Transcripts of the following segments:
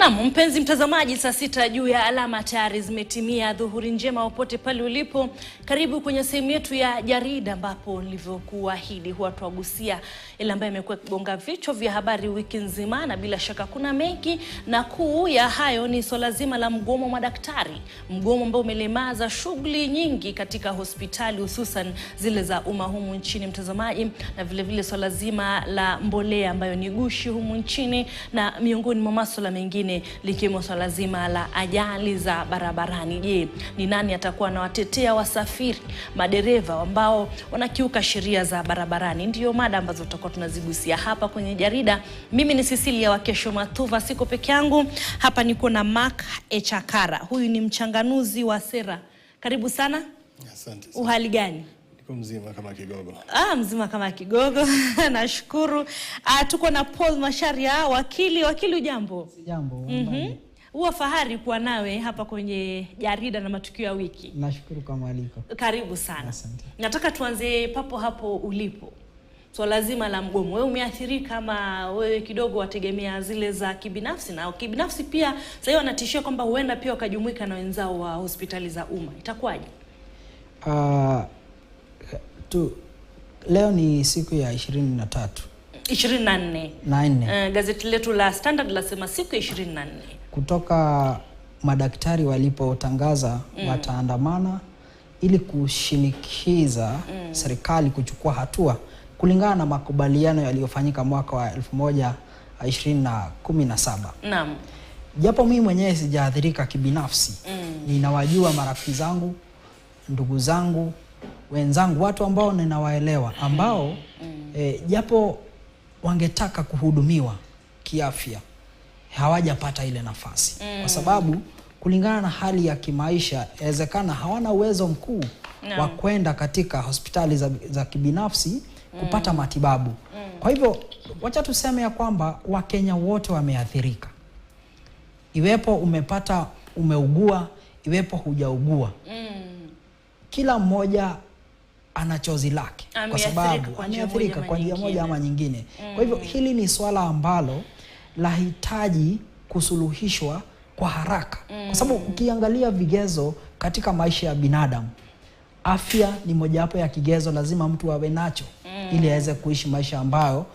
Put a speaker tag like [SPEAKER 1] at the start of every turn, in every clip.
[SPEAKER 1] Na mpenzi mtazamaji, saa 6 juu ya alama tayari zimetimia. Dhuhuri njema popote pale ulipo. Karibu kwenye sehemu yetu ya jarida, ambapo nilivyokuahidi huwa tuagusia ile ambayo imekuwa kigonga vichwa vya habari wiki nzima, na bila shaka kuna mengi, na kuu ya hayo ni swala zima la mgomo madaktari. Mgomo ambao umelemaza shughuli nyingi katika hospitali, hususan zile za umma humu nchini mtazamaji, na vile vile swala zima la mbolea ambayo ni gushi humu nchini, na miongoni mwa masuala mengine likiwemo swala zima la ajali za barabarani. Je, ni nani atakuwa anawatetea wasafiri, madereva ambao wanakiuka sheria za barabarani? Ndio mada ambazo tutakuwa tunazigusia hapa kwenye jarida. Mimi ni Cecilia wa Kesho Matuva, siko peke yangu. Hapa niko na Mark Echakara. Huyu ni mchanganuzi wa sera. Karibu sana.
[SPEAKER 2] Asante.
[SPEAKER 1] Uhali gani?
[SPEAKER 2] Niko mzima kama kigogo.
[SPEAKER 1] Mzima kama kigogo. Nashukuru. Tuko na Paul Masharia, wakili. Wakili, ujambo?
[SPEAKER 3] Jambo.
[SPEAKER 1] Huwa fahari kuwa nawe hapa kwenye jarida na matukio ya wiki.
[SPEAKER 3] Nashukuru kwa mwaliko.
[SPEAKER 1] Karibu sana.
[SPEAKER 3] Asante.
[SPEAKER 1] Nataka tuanze papo hapo ulipo. Swala zima la mgomo. Wewe umeathirika kama wewe kidogo wategemea zile za kibinafsi, na kibinafsi pia sasa wanatishia kwamba huenda pia wakajumuika na wenzao wa hospitali za umma. Itakuwaje?
[SPEAKER 3] Leo ni siku ya 24.
[SPEAKER 1] 24. Gazeti letu la Standard lasema siku ya 24.
[SPEAKER 3] Kutoka madaktari walipotangaza wataandamana ili kushinikiza serikali kuchukua hatua kulingana na makubaliano yaliyofanyika mwaka wa 2017.
[SPEAKER 1] Naam.
[SPEAKER 3] Japo mimi mwenyewe sijaathirika kibinafsi, ninawajua marafiki zangu, ndugu zangu, wenzangu, watu ambao ninawaelewa ambao japo wangetaka kuhudumiwa kiafya hawajapata ile nafasi, kwa sababu kulingana na hali ya kimaisha inawezekana hawana uwezo mkuu wa kwenda katika hospitali za kibinafsi kupata matibabu. Kwa hivyo wacha tuseme ya kwamba Wakenya wote wameathirika, iwepo umeugua, iwepo hujaugua. Kila mmoja ana chozi lake, kwa sababu ameathirika kwa njia moja ama nyingine. Kwa hivyo hili ni swala ambalo lahitaji kusuluhishwa kwa haraka, kwa sababu ukiangalia vigezo katika maisha ya binadamu, afya ni mojawapo ya kigezo lazima mtu awe nacho ili aweze kuishi maisha ambayo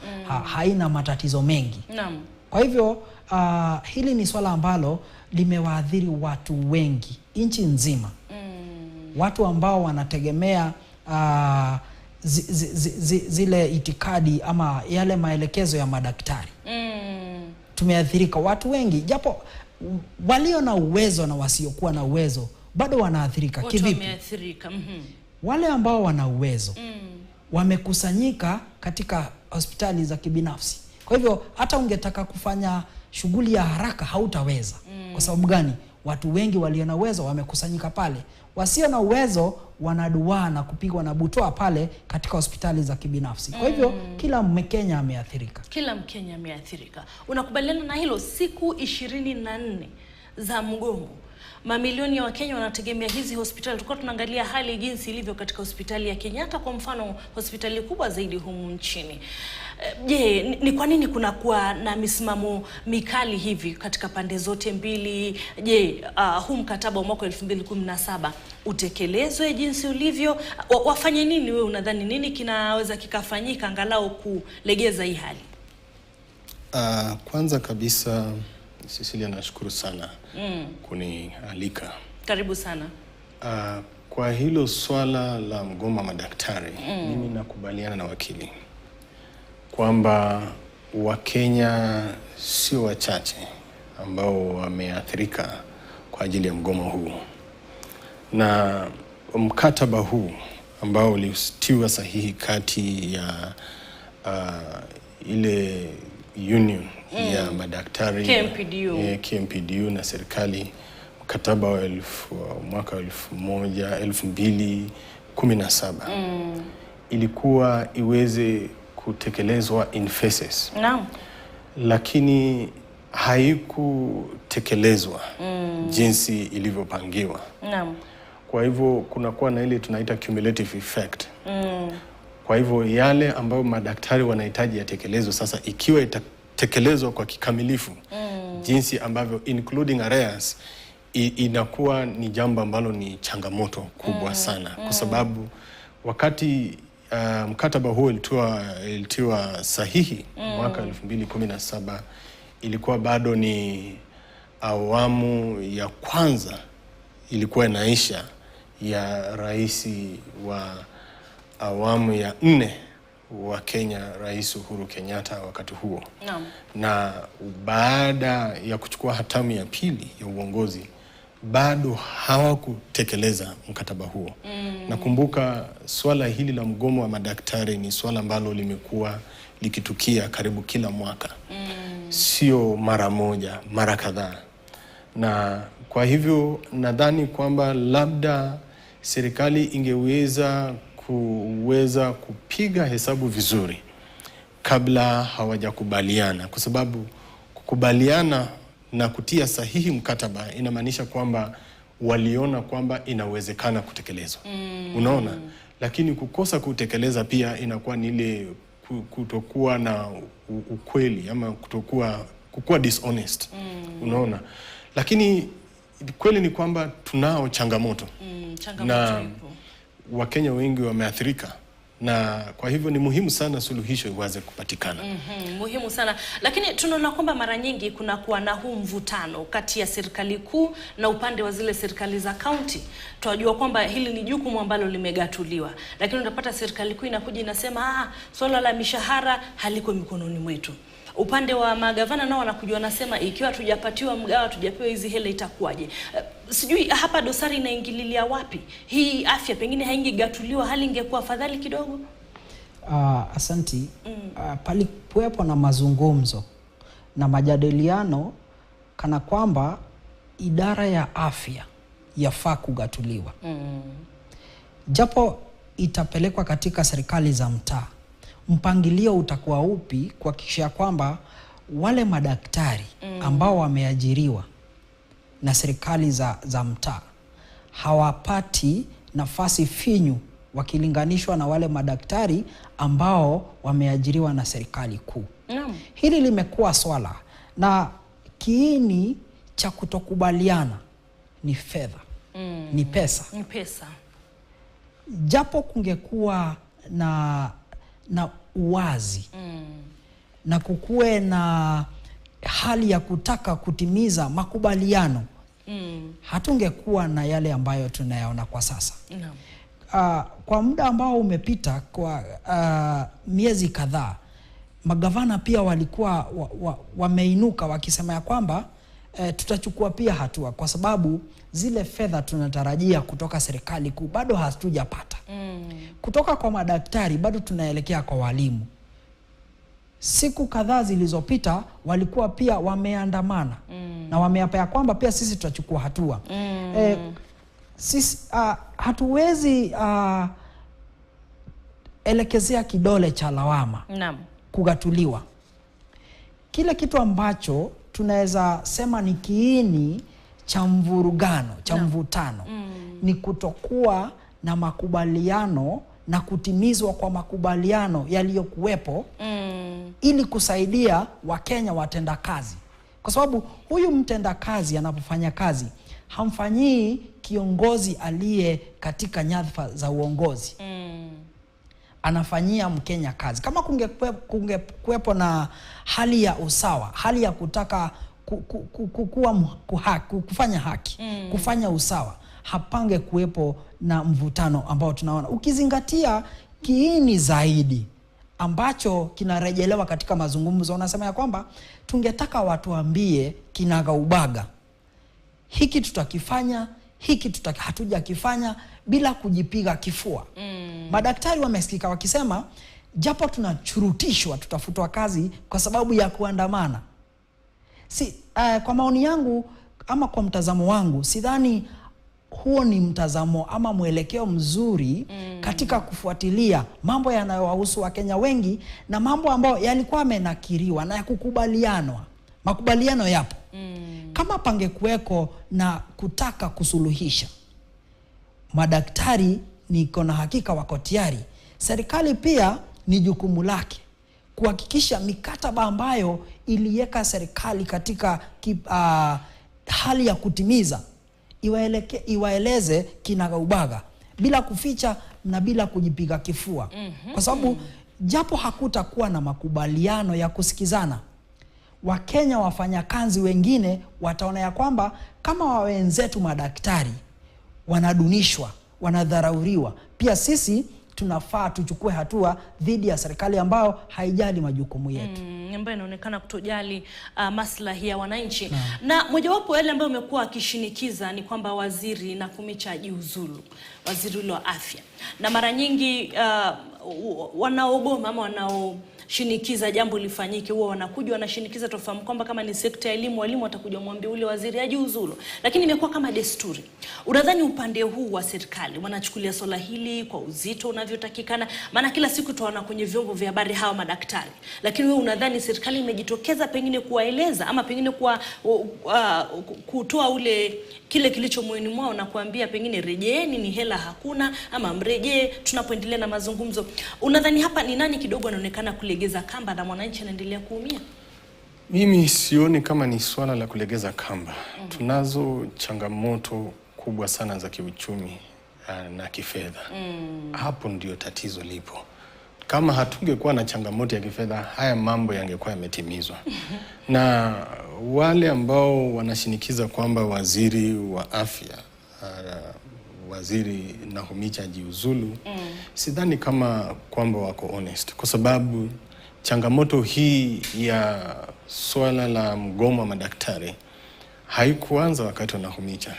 [SPEAKER 3] haina matatizo mengi. Kwa hivyo hili ni swala ambalo limewaathiri watu wengi nchi nzima. Watu ambao wanategemea zile itikadi ama yale maelekezo ya madaktari. Tumeathirika watu wengi, japo walio na uwezo na wasiokuwa na uwezo bado wanaathirika. Kivipi? Wale ambao wana uwezo wamekusanyika katika hospitali za kibinafsi. Kwa hivyo hata ungetaka kufanya shughuli ya haraka hautaweza. Kwa sababu gani? Watu wengi walio na uwezo wamekusanyika pale. Wasio na uwezo wanaduaa na kupigwa na butwaa pale katika hospitali za kibinafsi. Kwa hivyo kila Mkenya ameathirika. Kila Mkenya ameathirika. Unakubaliana na hilo? Siku 24 za mgomo. Mamilioni ya Wakenya wanategemea hizi hospitali. Tulikuwa tunaangalia hali jinsi ilivyo katika hospitali ya Kenyatta, kwa mfano hospitali kubwa zaidi humu nchini. Je, ni kwa nini kunakuwa na misimamo mikali hivi katika pande zote mbili? Je, huu mkataba wa mwaka 2017 utekelezwe jinsi ulivyo? Wafanye nini? Wewe unadhani nini kinaweza kikafanyika angalau kulegeza hii hali?
[SPEAKER 2] Kwanza kabisa Cecilia, nashukuru sana kunialika.
[SPEAKER 1] Karibu sana.
[SPEAKER 2] Kwa hilo swala la mgomo madaktari, mimi nakubaliana na wakili kwamba Wakenya sio wachache ambao wameathirika kwa ajili ya mgomo huu, na mkataba huu ambao ulitiwa sahihi kati ya ile union ya madaktari KMPDU na serikali, mkataba wa mwaka 2017 ilikuwa iweze kutekelezwa in phases. Lakini haikutekelezwa jinsi ilivyopangiwa. Kwa hivyo kunakuwa na ile tunaita cumulative effect. Kwa hivyo yale ambayo madaktari wanahitaji yatekelezwe sasa, ikiwa itatekelezwa kwa kikamilifu, jinsi ambavyo including arrears inakuwa ni jambo ambalo ni changamoto kubwa sana, kwa sababu wakati mkataba huo ilitiwa sahihi mwaka 2017, ilikuwa bado ni awamu ya kwanza ilikuwa inaisha ya rais wa awamu ya 4 wa Kenya, Rais Uhuru Kenyatta wakati huo. Na baada ya kuchukua hatamu ya pili ya uongozi bado hawakutekeleza mkataba huo. Nakumbuka swala hili la mgomo wa madaktari ni swala ambalo limekuwa likitukia karibu kila mwaka. Sio mara moja, mara kadhaa. Na kwa hivyo nadhani kwamba labda serikali ingeweza kupiga hesabu vizuri kabla hawajakubaliana, kwa sababu kukubaliana na kutia sahihi mkataba inamaanisha kwamba waliona kwamba inawezekana kutekelezwa. Unaona? Lakini kukosa kutekeleza pia inakuwa ni ile kutokuwa na ukweli ama kukuwa dishonest. Unaona? Lakini kweli ni kwamba tunao changamoto. Na Wakenya wengi wameathirika, na kwa hivyo ni muhimu sana suluhisho iweze kupatikana.
[SPEAKER 1] Muhimu sana. Lakini tunaona kwamba mara nyingi kuna kuwa na huu mvutano kati ya serikali kuu na upande wa zile serikali za kaunti. Tunajua kwamba hili ni jukumu ambalo limegatuliwa, lakini unapata serikali kuu inakuja inasema swala la mishahara haliko mikononi mwetu. Upande wa magavana nao wanakuja wanasema ikiwa tujapatiwa mgawa, tujapewa hizi hela itakuwaje? Sijui hapa dosari inaingililia wapi? Hii afya pengine haingegatuliwa, hali ingekuwa afadhali kidogo?
[SPEAKER 3] Asanti. Palipokuwepo na mazungumzo na majadiliano kana kwamba idara ya afya yafaa kugatuliwa. Japo itapelekwa katika serikali za mtaa, mpangilio utakuwa upi kuhakikisha kwamba wale madaktari ambao wameajiriwa na serikali za mtaa hawapati nafasi finyu wakilinganishwa na wale madaktari ambao wameajiriwa na serikali kuu. Hili limekuwa swala, na kiini cha kutokubaliana ni fedha, ni pesa. Japo kungekuwa na uwazi na kukuwe na hali ya kutaka kutimiza makubaliano, hatungekuwa na yale ambayo tunayaona kwa sasa. Kwa muda ambao umepita, kwa miezi kadhaa, magavana pia walikuwa wameinuka wakisema ya kwamba tutachukua pia hatua, kwa sababu zile fedha tunatarajia kutoka serikali kuu bado hatujapata. Kutoka kwa madaktari bado tunaelekea kwa walimu. Siku kadhaa zilizopita walikuwa pia wameandamana na wameapa kwamba pia sisi tutachukua hatua. Sisi hatuwezi elekezea kidole cha lawama kugatuliwa. Kile kitu ambacho tunaweza sema ni kiini cha mvurugano, cha mvutano, ni kutokuwa na makubaliano na kutimizwa kwa makubaliano yaliyokuwepo ili kusaidia Wakenya watenda kazi. Kwa sababu huyu mtenda kazi anapofanya kazi hamfanyii kiongozi aliye katika nyadhifa za uongozi. Anafanyia Mkenya kazi. Kama kungekuwepo na hali ya usawa, hali ya kutaka kufanya haki, kufanya usawa, hapange kuwepo na mvutano ambao tunaona. Ukizingatia kiini zaidi ambacho kinarejelewa katika mazungumzo, unasema ya kwamba tungetaka watuambie kinaga ubaga, hiki tutakifanya, hiki hatujakifanya, bila kujipiga kifua. Madaktari wamesikika wakisema japo tunachurutishwa tutafutwa kazi kwa sababu ya kuandamana. Kwa maoni yangu ama kwa mtazamo wangu, sidhani huo ni mtazamo ama mwelekeo mzuri katika kufuatilia mambo yanayowahusu Wakenya wengi, na mambo ambayo yalikuwa yamenakiriwa na kukubalianwa. Makubaliano yapo. Kama pangekuweko na kutaka kusuluhisha, madaktari niko na hakika wako tayari. Serikali pia ni jukumu lake kuhakikisha mikataba ambayo iliweka serikali katika hali ya kutimiza iwaeleze kinagaubaga bila kuficha na bila kujipiga kifua. Kwa sababu japo hakutakuwa na makubaliano ya kusikizana, Wakenya wafanyakazi wengine wataona ya kwamba kama wenzetu madaktari wanadunishwa, wanadharauriwa, pia sisi tunafaa tuchukue hatua dhidi ya serikali ambayo haijali majukumu yetu.
[SPEAKER 1] Ambayo inaonekana kutojali maslahi ya wananchi. Na mojawapo yale ambayo umekuwa akishinikiza ni kwamba waziri Nakumicha ajiuzulu, waziri ule wa afya. Na mara nyingi wanaogoma ama wanaoshinikiza jambo lifanyike huwa wanakuja wanashinikiza tofahamu kwamba kama ni sekta ya elimu, walimu watakuja mwambie ule waziri ajiuzulu. Lakini imekuwa kama desturi. Unadhani upande huu wa serikali wanachukulia swala hili kwa uzito unavyotakikana? Maana kila siku tunaona kwenye vyombo vya habari hawa madaktari. Lakini wewe unadhani serikali imejitokeza pengine kuwaeleza ama pengine kutoa ule kile kilicho moyoni mwao na kuambia pengine rejeeni, ni hela hakuna, ama mrejee tunapoendelea na mazungumzo? Unadhani hapa ni nani kidogo anaonekana kulegeza kamba na mwananchi anaendelea kuumia?
[SPEAKER 2] Mimi sioni kama ni swala la kulegeza kamba. Tunazo changamoto kubwa sana za kiuchumi na kifedha. Hapo ndio tatizo lipo. Kama hatungekuwa na changamoto ya kifedha, haya mambo yangekuwa yametimizwa. Na wale ambao wanashinikiza kwamba waziri wa afya, waziri Nakumicha ajiuzulu, sidhani kama kwamba wako honest, kwa sababu changamoto hii ya swala la mgomo wa madaktari haikuanza wakati wa Nakumicha.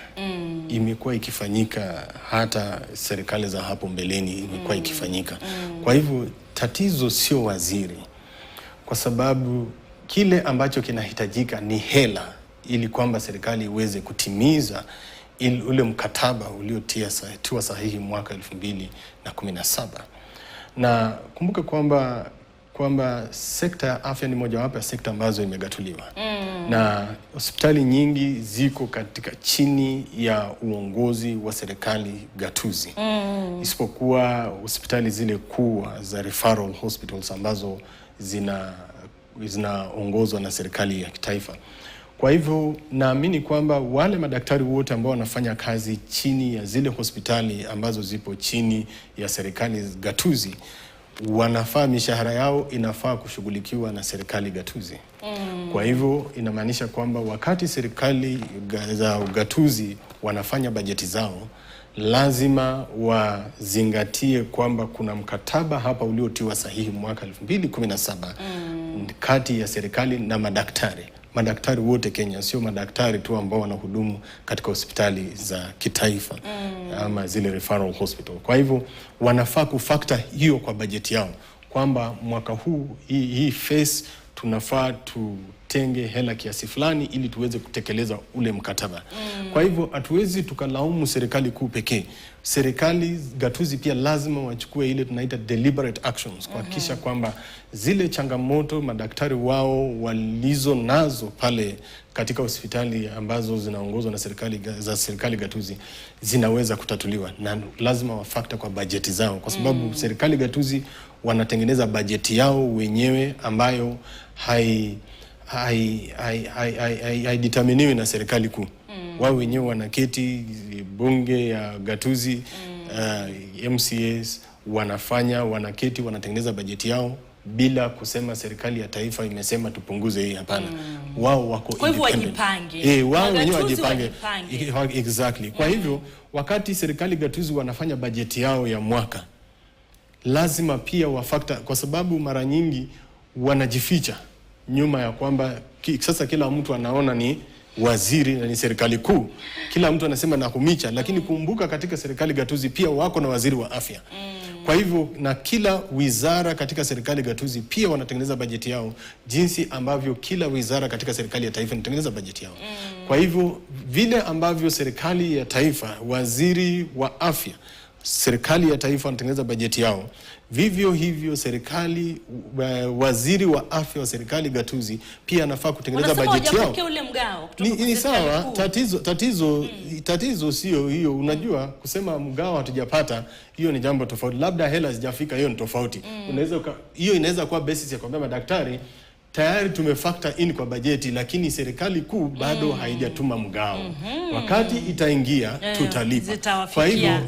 [SPEAKER 2] Imekuwa ikifanyika hata serikali za hapo mbeleni, imekuwa ikifanyika. Kwa hivyo tatizo sio waziri, kwa sababu kile ambacho kinahitajika ni hela ili kwamba serikali iweze kutimiza ule mkataba uliotiwa sahihi mwaka 2017. Na kumbuka kwamba sekta ya afya ni mojawapo ya sekta ambazo imegatuliwa. Na hospitali nyingi ziko katika chini ya uongozi wa serikali gatuzi. Isipokuwa hospitali zile kuu za referral hospitals ambazo zinaongozwa na serikali ya kitaifa. Kwa hivyo naamini kwamba wale madaktari wote ambao wanafanya kazi chini ya zile hospitali ambazo zipo chini ya serikali gatuzi, wanafaa mishahara yao inafaa kushughulikiwa na serikali gatuzi. Kwa hivyo inamaanisha kwamba wakati serikali za gatuzi wanafanya bajeti zao, lazima wazingatie kwamba kuna mkataba hapa uliotiwa sahihi mwaka 2017 kati ya serikali na madaktari. Madaktari wote Kenya, sio madaktari tu ambao wanahudumu katika hospitali za kitaifa ama zile referral hospital. Kwa hivyo wanafaa kufactor hiyo kwa bajeti yao, kwamba mwaka huu hii phase tunafaa tutenge hela kiasi fulani ili tuweze kutekeleza ule mkataba. Kwa hivyo hatuwezi tukalaumu serikali kuu pekee. Serikali gatuzi pia lazima wachukue ile tunaita deliberate actions, kuhakikisha kwamba zile changamoto madaktari wao walizo nazo pale katika hospitali ambazo zinaongozwa na serikali gatuzi zinaweza kutatuliwa, na lazima wafactor kwa bajeti zao, kwa sababu serikali gatuzi wanatengeneza bajeti yao wenyewe ambayo haideterminiwi na serikali kuu. Wao wenyewe wanaketi bunge ya gatuzi, MCAs wanaketi wanatengeneza bajeti yao bila kusema serikali ya taifa imesema tupunguze hii. Hapana. Wao wako
[SPEAKER 1] kwa hivyo wajipange.
[SPEAKER 2] Wao wenyewe wajipange. Exactly. Kwa hivyo wakati serikali gatuzi wanafanya bajeti yao ya mwaka, lazima pia wafactor, kwa sababu mara nyingi wanajificha nyuma ya kwamba sasa kila mtu anaona ni waziri na ni serikali kuu. Kila mtu anasema Nakumicha, lakini kumbuka katika serikali gatuzi pia wako na waziri wa afya. Kwa hivyo na kila wizara katika serikali gatuzi pia wanatengeneza bajeti yao jinsi ambavyo kila wizara katika serikali ya taifa inatengeneza bajeti yao. Kwa hivyo vile ambavyo serikali ya taifa, waziri wa afya serikali ya taifa wanatengeneza bajeti yao, vivyo hivyo serikali, waziri wa afya wa serikali gatuzi pia anafaa kutengeneza bajeti yao.
[SPEAKER 1] Ule mgao
[SPEAKER 2] ni sawa. Tatizo sio hiyo. Unajua, kusema mgao hatujapata, hiyo ni jambo tofauti. Labda hela hazijafika, hiyo ni tofauti. Hiyo inaweza kuwa basis ya kwamba madaktari tayari tumefactor in kwa bajeti, lakini serikali kuu bado haijatuma mgao. Wakati itaingia tutalipa. Kwa hivyo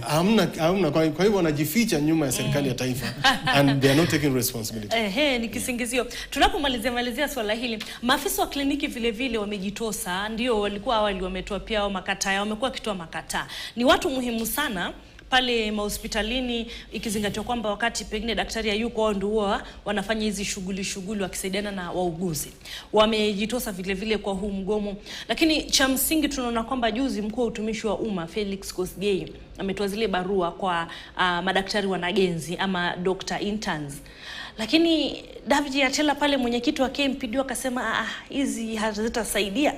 [SPEAKER 2] kwa hivyo wanajificha nyuma ya serikali ya taifa and they are not taking responsibility.
[SPEAKER 1] Ni kisingizio. Tunapomalizia swala hili, maafisa wa kliniki vile vile wamejitosa. Ndio walikuwa awali wametoa pia makataa, wamekuwa kitoa makataa. Ni watu muhimu sana pale mahospitalini, ikizingatiwa kwamba wakati pengine daktari hayuko wao ndio wanafanya hizi shughuli wakisaidiana na wauguzi. Wamejitosa vile vile kwa huu mgomo. Lakini cha msingi tunaona kwamba juzi mkuu wa utumishi wa umma Felix Kosgei ametoa zile barua kwa madaktari wanagenzi ama doctor interns. Lakini David Atela pale mwenyekiti wa KMPD akasema hizi hazitasaidia,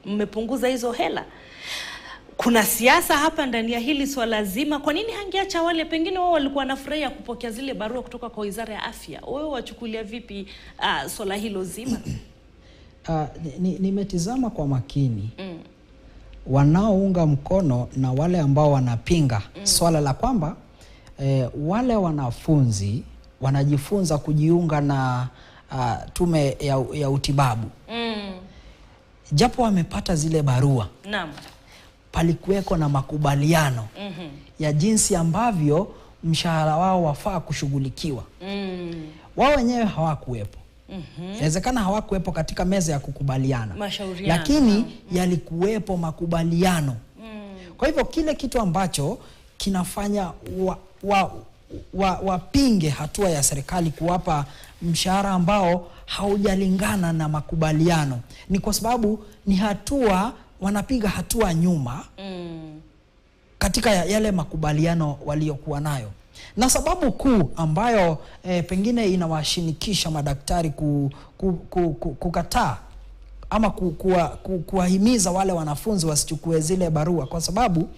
[SPEAKER 1] mmepunguza hizo hela. Kuna siasa hapa ndani ya hili swala zima. Kwa nini hangeacha wale pengine wao walikuwa wanafurahia kupokea zile barua kutoka kwa Wizara ya Afya? Wewe wachukulia vipi swala hilo zima?
[SPEAKER 3] Nimetizama kwa makini wanaounga mkono na wale ambao wanapinga swala la kwamba wale wanafunzi wanajifunza kujiunga na tume ya utibabu. Japo wamepata zile barua.
[SPEAKER 1] Naam.
[SPEAKER 3] Palikuweko na makubaliano ya jinsi ambavyo mshahara wao wafaa kushughulikiwa. Wao wenyewe hawakuwepo. Inawezekana hawakuwepo katika meza ya kukubaliana. Lakini yalikuwepo makubaliano. Kwa hivyo kile kitu ambacho kinafanya wapinge hatua ya serikali kuwapa mshahara ambao haujalingana na makubaliano ni kwa sababu ni hatua, wanapiga hatua nyuma katika yale makubaliano waliokuwa nayo. Na sababu kuu ambayo pengine inawashinikisha madaktari kukataa ama kuwahimiza wale wanafunzi wasichukue zile barua, kwa sababu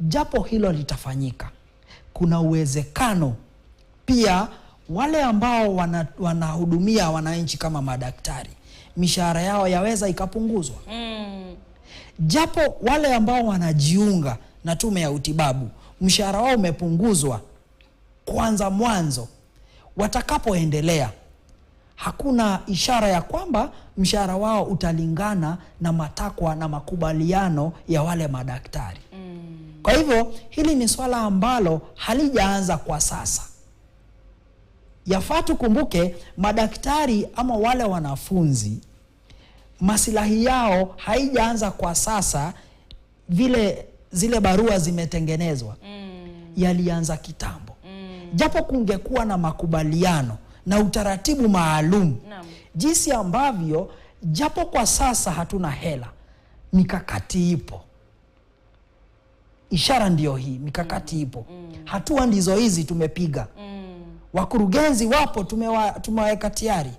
[SPEAKER 3] japo hilo litafanyika, kuna uwezekano pia wale ambao wanahudumia wananchi kama madaktari, mishahara yao yaweza ikapunguzwa. Japo wale ambao wanajiunga na tume ya utibabu, mshahara wao umepunguzwa kwanza mwanzo, watakapoendelea hakuna ishara ya kwamba mshahara wao utalingana na matakwa na makubaliano ya wale madaktari. Kwa hivyo hili ni swala ambalo halijaanza kwa sasa. Yafaa tukumbuke madaktari ama wale wanafunzi, maslahi yao haijaanza kwa sasa vile zile barua zimetengenezwa. Yalianza kitambo. Japo kungekuwa na makubaliano na utaratibu maalum, jinsi ambavyo japo kwa sasa hatuna hela, mikakati ipo. Ishara ndio hii, mikakati ipo. Hatua ndizo hizi tumepiga. Wakurugenzi wapo, tumewaweka tayari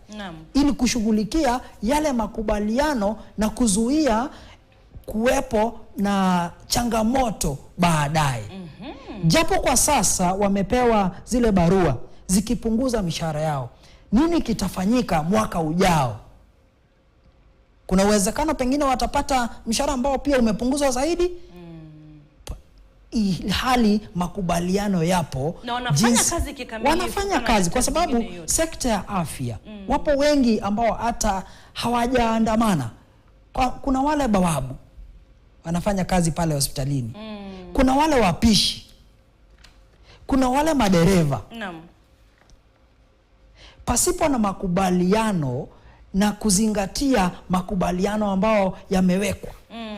[SPEAKER 3] ili kushughulikia yale makubaliano na kuzuia kuwepo na changamoto baadaye. Japo kwa sasa wamepewa zile barua zikipunguza mishahara yao, nini kitafanyika mwaka ujao? Kuna uwezekano pengine watapata mshahara ambao pia umepunguzwa zaidi. Hali makubaliano yapo
[SPEAKER 1] na wanafanya kazi kikamilifu.
[SPEAKER 3] Wanafanya kazi kwa sababu sekta ya afya wapo wengi ambao hata hawajaandamana. Kuna wale bawabu wanafanya kazi pale hospitalini. Kuna wale wapishi. Kuna wale madereva. Pasipo na makubaliano na kuzingatia makubaliano ambao yamewekwa,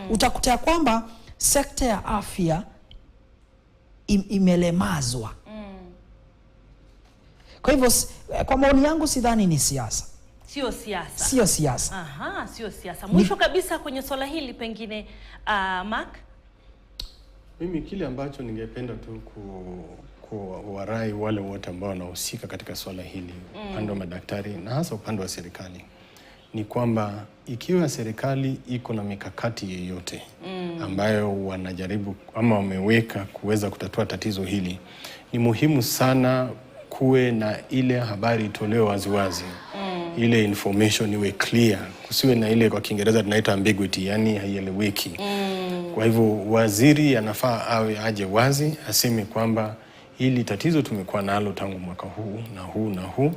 [SPEAKER 3] utakuta kwamba sekta ya afya imelemazwa. Kwa hivyo kwa maoni yangu sidhani ni siasa.
[SPEAKER 1] Sio siasa.
[SPEAKER 3] Sio siasa.
[SPEAKER 1] Aha, sio siasa. Mwisho kabisa kwenye swala hili pengine Mark,
[SPEAKER 2] mimi kile ambacho ningependa tu kuwarai wale wote ambao wanahusika katika swala hili, upande wa madaktari na hasa upande wa serikali, ni kwamba ikiwa serikali iko na mikakati yeyote ambayo wanajaribu ama wameweka kuweza kutatua tatizo hili, ni muhimu sana kuwe na ile habari itolewe waziwazi. Ile information iwe clear, kusiwe na ile kwa Kiingereza tunaita ambiguity, yani haieleweki. Kwa hivyo waziri anafaa aje wazi, aseme kwamba hili tatizo tumekuwa nalo tangu mwaka huu na huu na huu.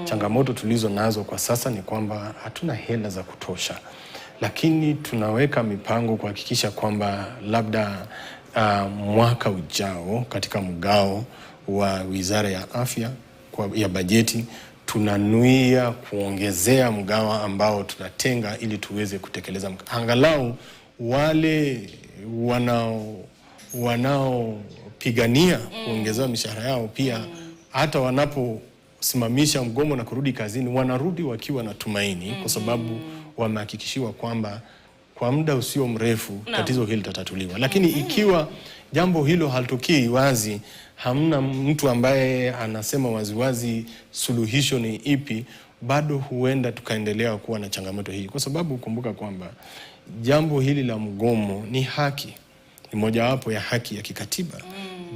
[SPEAKER 2] Changamoto tulizo nazo kwa sasa ni kwamba hatuna hela za kutosha, lakini tunaweka mipango kuhakikisha kwamba labda mwaka ujao katika mgao wa Wizara ya Afya ya bajeti tunanuia kuongezea mgawa ambao tunatenga ili tuweze kutekeleza angalau wale wanaopigania kuongezewa mishahara yao pia hata wanaposimamisha mgomo na kurudi kazini wanarudi wakiwa na tumaini, kwa sababu wamehakikishiwa kwamba kwa muda usio mrefu tatizo hili litatatuliwa. Lakini ikiwa jambo hilo halitokei wazi, hamna mtu ambaye anasema waziwazi suluhisho ni ipi, bado huenda tukaendelea kuwa na changamoto hii, kwa sababu kumbuka kwamba jambo hili la mgomo ni haki, ni mojawapo ya haki ya kikatiba,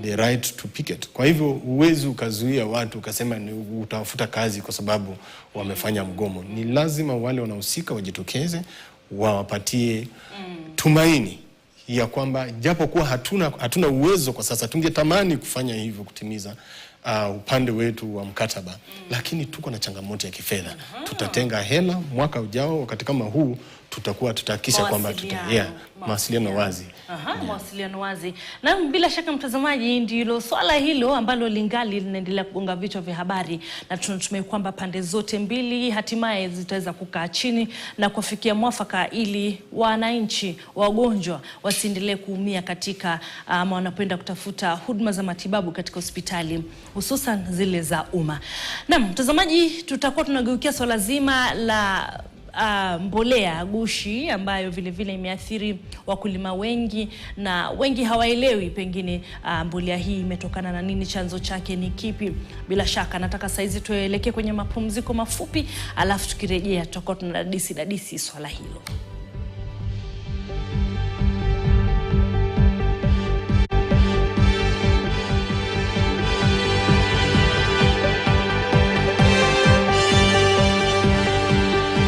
[SPEAKER 2] the right to picket. Kwa hivyo huwezi ukazuia watu ukasema utawafuta kazi kwa sababu wamefanya mgomo. Ni lazima wale wanahusika wajitokeze, wawapatie tumaini ya kwamba japo kuwa hatuna uwezo kwa sasa, tungetamani kufanya hivyo kutimiza upande wetu wa mkataba, lakini tuko na changamoto ya kifedha. Tutatenga hela mwaka ujao wakati kama huu, tutahakikisha kwamba mawasiliano wazi.
[SPEAKER 1] Mawasiliano wazi. Na bila shaka mtazamaji, ndilo swala hilo ambalo lingali linaendelea kugonga vichwa vya habari, na tunatumai kwamba pande zote mbili hatimaye zitaweza kukaa chini na kufikia mwafaka ili wananchi wagonjwa wasiendelee kuumia katika wanapoenda kutafuta huduma za matibabu katika hospitali, hususan zile za umma. Na mtazamaji, tutakuwa tunageukia swala zima la mbolea gushi ambayo vile vile imeathiri wakulima wengi, na wengi hawaelewi pengine mbolea hii imetokana na nini, chanzo chake ni kipi. Bila shaka nataka saizi tuelekee kwenye mapumziko mafupi, alafu tukirejea tutakuwa tunadadisi swala hilo.